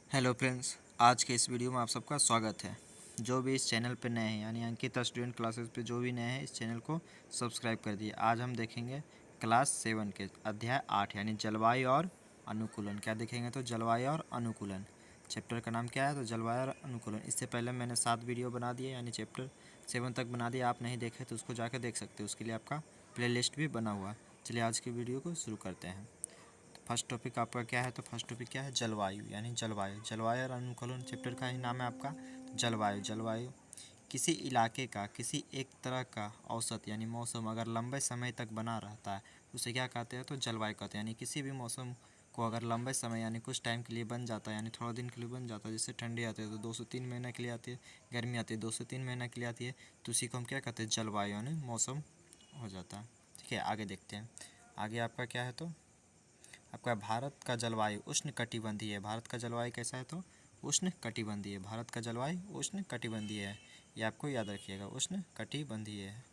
Hello friends, आज के इस वीडियो में आप सबका स्वागत है। जो भी इस चैनल पर नए हैं यानी अंकित स्टूडेंट क्लासेस पे जो भी नए हैं इस चैनल को सब्सक्राइब कर दिए। आज हम देखेंगे क्लास 7 के अध्याय 8 यानी जलवायु और अनुकूलन। क्या देखेंगे तो जलवायु और अनुकूलन। चैप्टर का नाम क्या है तो जलवायु और अनुकूलन। इससे पहले मैंने 7 वीडियो बना दिए यानी चैप्टर 7 तक बना दिया। आप नहीं देखे तो उसको जाकर देख सकते हो, उसके लिए आपका प्ले भी बना हुआ। चलिए आज की वीडियो को शुरू करते हैं। फर्स्ट टॉपिक आपका क्या है तो फर्स्ट टॉपिक क्या है, जलवायु यानी जलवायु और अनुकूलन। चैप्टर का ही नाम है आपका जलवायु। किसी इलाके का किसी एक तरह का औसत यानी मौसम अगर लंबे समय तक बना रहता है उसे क्या कहते हैं तो जलवायु कहते हैं। यानी किसी भी मौसम को अगर लंबे समय यानी कुछ टाइम के लिए बन जाता है यानी थोड़ा दिन के लिए बन जाता है, जैसे ठंडी आती है तो 2 से 3 महीने के लिए आती है, गर्मी आती है 2 से 3 महीने के लिए आती है, तो उसी को हम क्या कहते हैं जलवायु यानी मौसम हो जाता है। ठीक है, आगे देखते हैं। आगे आपका क्या है तो आपका भारत का जलवायु उष्ण कटिबंधीय है। भारत का जलवायु कैसा है तो उष्ण कटिबंधीय। भारत का जलवायु उष्ण कटिबंधीय है, ये आपको याद रखिएगा, उष्ण कटिबंधीय है।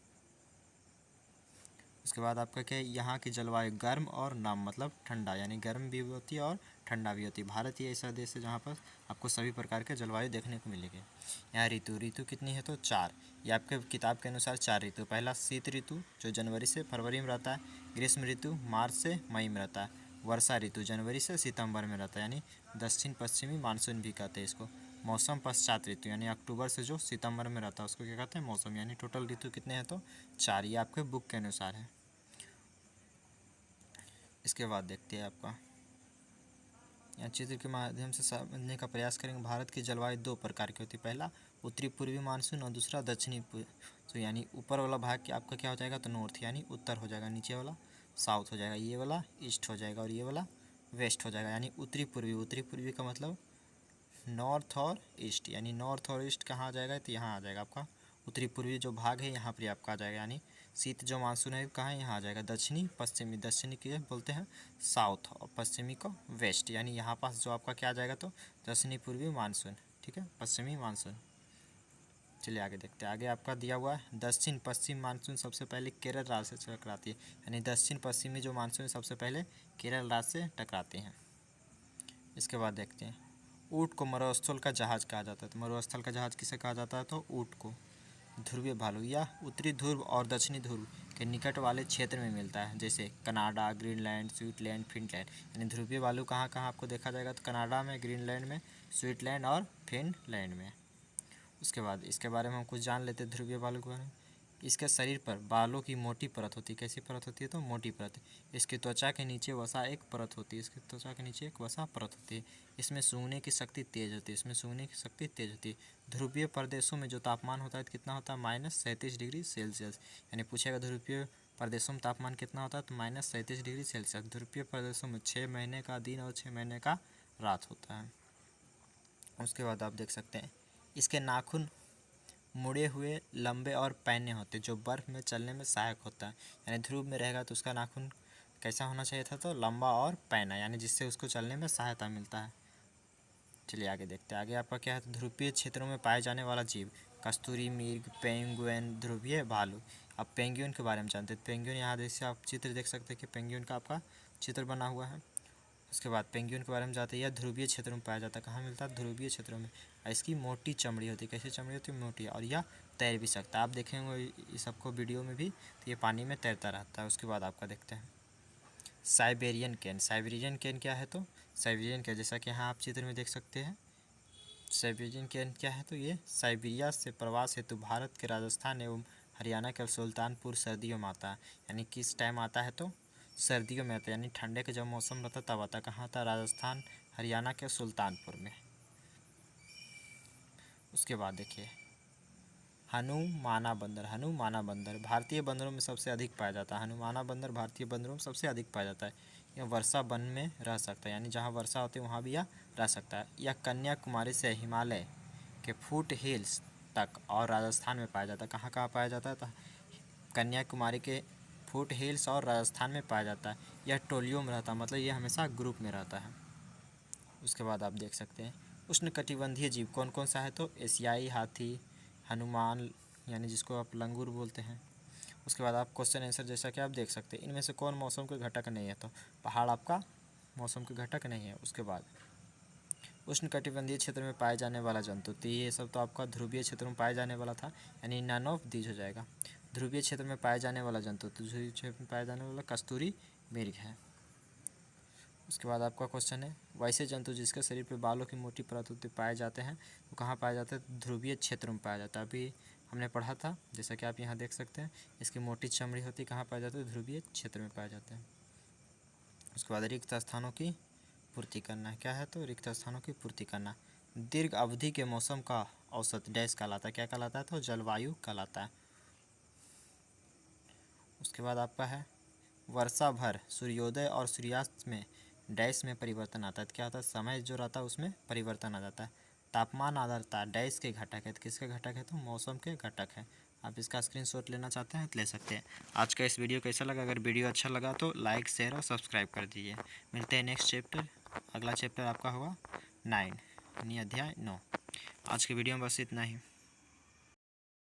उसके बाद आपका क्या है, यहाँ की जलवायु गर्म और नम मतलब ठंडा, यानी गर्म भी होती है और ठंडा भी होती है। भारत ही ऐसा देश है जहाँ पर आपको सभी प्रकार के जलवायु देखने को मिलेगी। यहाँ ऋतु कितनी है तो 4। ये आपके किताब के अनुसार 4 ऋतु। पहला शीत ऋतु जो जनवरी से फरवरी में रहता है। ग्रीष्म ऋतु मार्च से मई में रहता है। वर्षा ऋतु जनवरी से सितंबर में रहता है, यानी दक्षिण पश्चिमी मानसून भी कहते हैं इसको। मौसम पश्चात ऋतु यानी अक्टूबर से जो सितंबर में रहता है उसको क्या कहते हैं मौसम। यानी टोटल ऋतु कितने हैं तो 4, ये आपके बुक के अनुसार है। इसके बाद देखते हैं आपका यहाँ चित्र के माध्यम से समझने का प्रयास करेंगे। भारत की जलवायु 2 प्रकार की होती है। पहला उत्तरी पूर्वी मानसून और दूसरा दक्षिणी तो यानी ऊपर वाला भाग आपका क्या हो जाएगा तो नॉर्थ यानी उत्तर हो जाएगा, नीचे वाला साउथ हो जाएगा, ये वाला ईस्ट हो जाएगा और ये वाला वेस्ट हो जाएगा। यानी उत्तरी पूर्वी का मतलब नॉर्थ और ईस्ट, यानी नॉर्थ और ईस्ट कहाँ आ जाएगा तो यहाँ आ जाएगा आपका उत्तरी पूर्वी जो भाग है यहाँ पर आपका आ जाएगा। यानी शीत जो मानसून है कहाँ है यहाँ आ जाएगा दक्षिणी के बोलते हैं साउथ और पश्चिमी को वेस्ट, यानी यहाँ पास जो आपका क्या आ जाएगा तो दक्षिणी पूर्वी मानसून। ठीक है, पश्चिमी मानसून। चलिए आगे देखते हैं। आगे आपका दिया हुआ है दक्षिण पश्चिम मानसून सबसे पहले केरल राज्य से टकराती है। यानी दक्षिण पश्चिमी जो मानसून सबसे पहले केरल राज्य से टकराते हैं। इसके बाद देखते हैं ऊँट को मरुस्थल का जहाज कहा जाता है। तो मरुस्थल का जहाज किसे कहा जाता है तो ऊँट को। ध्रुवीय भालू या उत्तरी ध्रुव और दक्षिणी ध्रुव के निकट वाले क्षेत्र में मिलता है, जैसे कनाडा, ग्रीनलैंड, स्विट्जरलैंड, फिनलैंड। यानी ध्रुवीय भालू कहाँ कहाँ आपको देखा जाएगा तो कनाडा में, ग्रीनलैंड में, स्विट्जरलैंड और फिनलैंड में। उसके बाद इसके बारे में हम कुछ जान लेते हैं ध्रुवीय भालू के बारे में। इसके शरीर पर बालों की मोटी परत होती है। कैसी परत होती है तो मोटी परत। इसकी त्वचा के नीचे वसा एक परत होती है। इसकी त्वचा के नीचे एक वसा परत होती है। इसमें सूंघने की शक्ति तेज होती है। ध्रुवीय प्रदेशों में जो तापमान होता है कितना होता है -37 डिग्री सेल्सियस। यानी पूछेगा ध्रुवीय प्रदेशों में तापमान कितना होता है तो -37 डिग्री सेल्सियस। ध्रुवीय प्रदेशों में 6 महीने का दिन और 6 महीने का रात होता है। उसके बाद आप देख सकते हैं इसके नाखून मुड़े हुए, लंबे और पैने होते जो बर्फ़ में चलने में सहायक होता है। यानी ध्रुव में रहेगा तो उसका नाखून कैसा होना चाहिए था तो लंबा और पैना, यानी जिससे उसको चलने में सहायता मिलता है। चलिए आगे देखते हैं। आगे आपका क्या है तो ध्रुवीय क्षेत्रों में पाए जाने वाला जीव कस्तूरी मृग, पेंगुइन, ध्रुवीय भालू। अब पेंगुइन के बारे में जानते हैं। पेंगुइन यहाँ जैसे आप चित्र देख सकते हैं कि पेंगुइन का आपका चित्र बना हुआ है। उसके बाद पेंगुइन के बारे में जानते हैं। यह ध्रुवीय क्षेत्रों में पाया जाता है। कहाँ मिलता है ध्रुवीय क्षेत्रों में। इसकी मोटी चमड़ी होती है। कैसी चमड़ी होती है मोटी, और यह तैर भी सकता है। आप देखेंगे इस सबको वीडियो में भी तो ये पानी में तैरता रहता है। उसके बाद आपका देखते हैं साइबेरियन कैन क्या है तो साइबेरियन कैन जैसा कि यहाँ आप चित्र में देख सकते हैं। साइबेरियन कैन क्या है तो ये साइबेरिया से प्रवास हेतु भारत के राजस्थान एवं हरियाणा के सुल्तानपुर सर्दियों में आता है। यानी किस टाइम आता है तो सर्दियों में आता है, यानी ठंडे का जब मौसम रहता तब आता है। कहाँ आता है राजस्थान हरियाणा के सुल्तानपुर में। उसके बाद देखिए हनुमाना बंदर भारतीय बंदरों में सबसे अधिक पाया जाता है। हनुमाना बंदर भारतीय बंदरों में सबसे अधिक पाया जाता है। यह वर्षा वन में रह सकता है, यानी जहाँ वर्षा होती है वहाँ भी यह रह सकता है। यह कन्याकुमारी से हिमालय के फुट हिल्स तक और राजस्थान में पाया जाता है। कहाँ कहाँ पाया जाता है तो कन्याकुमारी के फुट हिल्स और राजस्थान में पाया जाता है। यह टोलियों में रहता है, मतलब यह हमेशा ग्रुप में रहता है। उसके बाद आप देख सकते हैं उष्णकटिबंधीय जीव कौन कौन सा है तो एशियाई हाथी, हनुमान यानी जिसको आप लंगूर बोलते हैं। उसके बाद आप क्वेश्चन आंसर जैसा कि आप देख सकते हैं इनमें से कौन मौसम के घटक नहीं है तो पहाड़ आपका मौसम के घटक नहीं है। उसके बाद उष्णकटिबंधीय क्षेत्र में पाए जाने वाला जंतु, तो ये सब तो आपका ध्रुवीय क्षेत्र में पाए जाने वाला था, यानी नन ऑफ दीज हो जाएगा। ध्रुवीय क्षेत्र में पाए जाने वाला जंतु, तो ध्रुवीय क्षेत्र में पाए जाने वाला कस्तूरी मृग है। उसके बाद आपका क्वेश्चन है, वैसे जंतु जिसके शरीर पर बालों की मोटी परत होती पाए जाते हैं, वो कहाँ पाया जाता है? ध्रुवीय क्षेत्र में पाया जाता है। अभी हमने पढ़ा था, जैसा कि आप यहाँ देख सकते हैं, इसकी मोटी चमड़ी होती कहाँ पाया जाता है? ध्रुवीय क्षेत्र में पाया जाता है। उसके बाद रिक्त स्थानों की पूर्ति करना है। क्या है? तो रिक्त स्थानों की पूर्ति करना। दीर्घ अवधि के मौसम का औसत डैश कहलाता है। क्या कहलाता है? तो जलवायु कहलाता है। उसके बाद आपका है, वर्षा भर सूर्योदय और सूर्यास्त में डैश में परिवर्तन आता है। तो क्या होता है? समय जो रहता है उसमें परिवर्तन आ जाता है। तापमान आर्द्रता डैश के घटक है। तो किसके घटक है? तो मौसम के घटक है। आप इसका स्क्रीनशॉट लेना चाहते हैं तो ले सकते हैं। आज का इस वीडियो कैसा लगा? अगर वीडियो अच्छा लगा तो लाइक, शेयर और सब्सक्राइब कर दीजिए। मिलते हैं नेक्स्ट चैप्टर। अगला चैप्टर आपका होगा 9, यानी अध्याय 9। आज के वीडियो में बस इतना ही।